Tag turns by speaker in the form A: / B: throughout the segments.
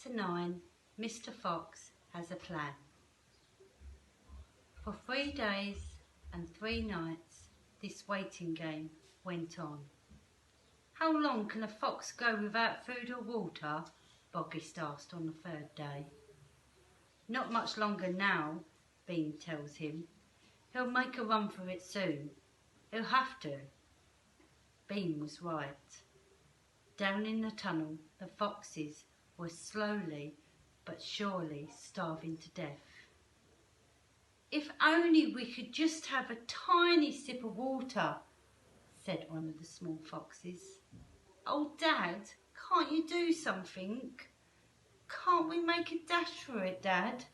A: Chapter 9. Mr. Fox has a plan. For 3 days and 3 nights this waiting game went on. How long can a fox go without food or water? Boggist asked on the 3rd day. Not much longer now, Bean tells him. He'll make a run for it soon. He'll have to. Bean was right. Down in the tunnel, the foxes were slowly but surely starving to death. If only we could just have a tiny sip of water, said one of the small foxes. Oh, Dad, can't you do something? Can't we make a dash for it, Dad?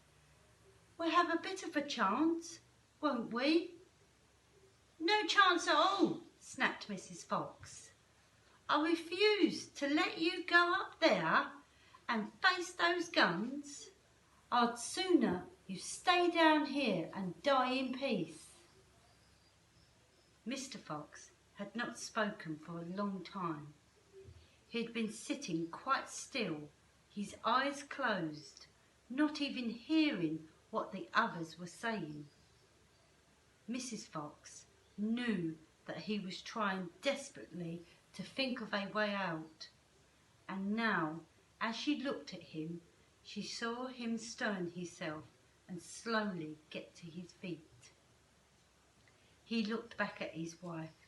A: We'll have a bit of a chance, won't we? No chance at all, snapped Mrs. Fox. I refuse to let you go up there and face those guns. I'd sooner you stay down here and die in peace. Mr. Fox had not spoken for a long time. He had been sitting quite still, his eyes closed, not even hearing what the others were saying. Mrs. Fox knew that he was trying desperately to think of a way out, and now, as she looked at him, she saw him stone himself and slowly get to his feet. He looked back at his wife.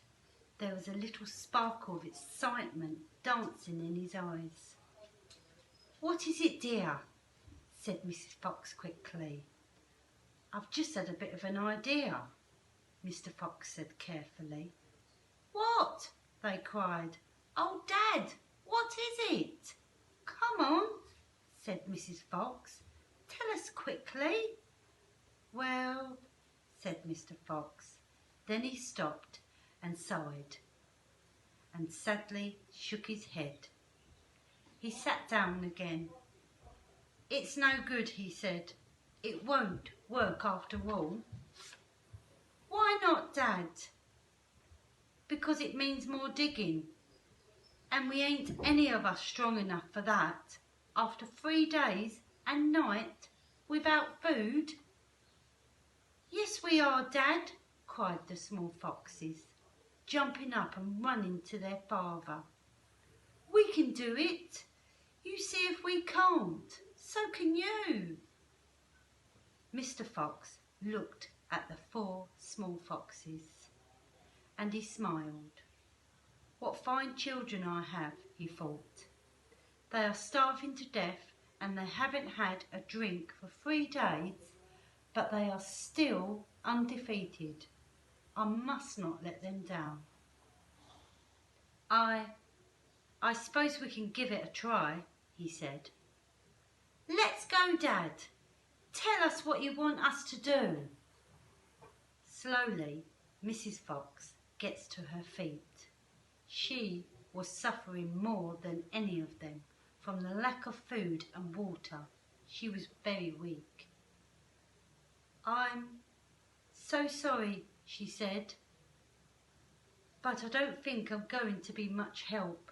A: There was a little sparkle of excitement dancing in his eyes. "What is it, dear?" said Mrs. Fox quickly. "I've just had a bit of an idea," Mr. Fox said carefully. "What?" they cried. "Oh, Dad, what is it?" "Come on," said Mrs. Fox. "Tell us quickly." "Well," said Mr. Fox. Then he stopped and sighed and sadly shook his head. He sat down again. "It's no good," he said. "It won't work after all." "Why not, Dad?" "Because it means more digging, and we ain't any of us strong enough for that after 3 days and night without food." "Yes, we are, Dad," cried the small foxes, jumping up and running to their father. "We can do it. You see if we can't. So can you." Mr. Fox looked at the 4 small foxes and he smiled. "What fine children I have," he thought. "They are starving to death and they haven't had a drink for 3 days, but they are still undefeated. I must not let them down. I suppose we can give it a try," he said. "Let's go, Dad. Tell us what you want us to do." Slowly, Mrs. Fox gets to her feet. She was suffering more than any of them from the lack of food and water. She was very weak. "I'm so sorry," she said, "but I don't think I'm going to be much help."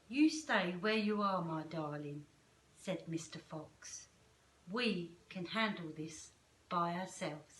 A: "You stay where you are, my darling," said Mr. Fox. "We can handle this by ourselves."